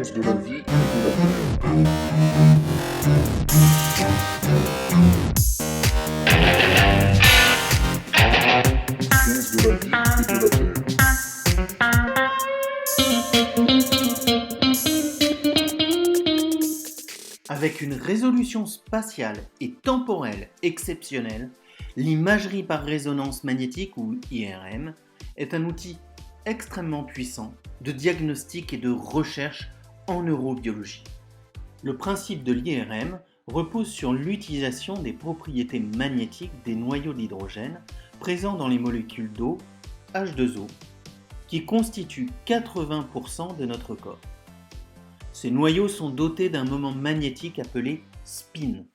Sciences de la vie et de la terre. Sciences de la vie et de la terre. Avec une résolution spatiale et temporelle exceptionnelle, l'imagerie par résonance magnétique ou IRM est un outil extrêmement puissant de diagnostic et de recherche en neurobiologie. Le principe de l'IRM repose sur l'utilisation des propriétés magnétiques des noyaux d'hydrogène présents dans les molécules d'eau, H2O, qui constituent 80% de notre corps. Ces noyaux sont dotés d'un moment magnétique appelé spin.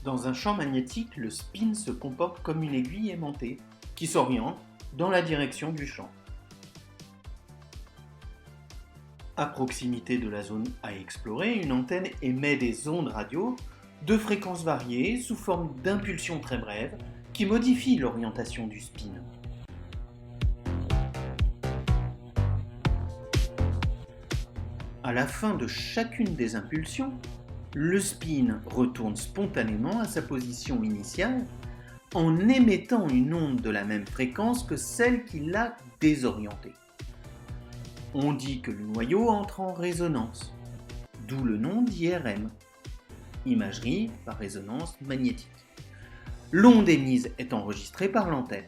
Dans un champ magnétique, le spin se comporte comme une aiguille aimantée qui s'oriente dans la direction du champ. À proximité de la zone à explorer, une antenne émet des ondes radio de fréquences variées sous forme d'impulsions très brèves qui modifient l'orientation du spin. À la fin de chacune des impulsions, le spin retourne spontanément à sa position initiale en émettant une onde de la même fréquence que celle qui l'a désorienté. On dit que le noyau entre en résonance, d'où le nom d'IRM, imagerie par résonance magnétique. L'onde émise est enregistrée par l'antenne.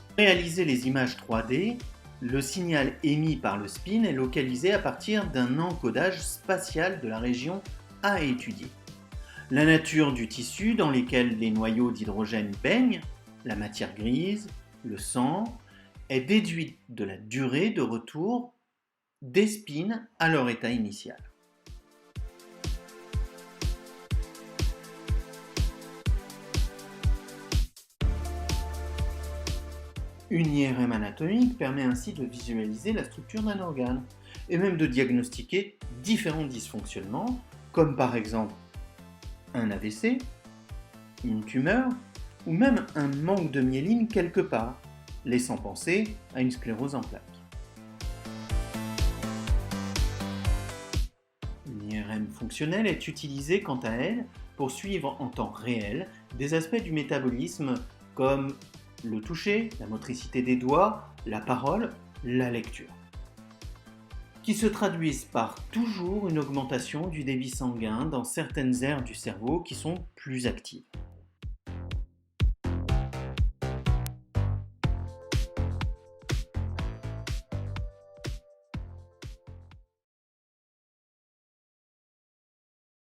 Pour réaliser les images 3D, le signal émis par le spin est localisé à partir d'un encodage spatial de la région à étudier. La nature du tissu dans lequel les noyaux d'hydrogène baignent, la matière grise, le sang, est déduite de la durée de retour des spins à leur état initial. Une IRM anatomique permet ainsi de visualiser la structure d'un organe et même de diagnostiquer différents dysfonctionnements, comme par exemple un AVC, une tumeur ou même un manque de myéline quelque part, laissant penser à une sclérose en plaques. Une IRM fonctionnelle est utilisée quant à elle pour suivre en temps réel des aspects du métabolisme comme le toucher, la motricité des doigts, la parole, la lecture, qui se traduisent par toujours une augmentation du débit sanguin dans certaines aires du cerveau qui sont plus actives.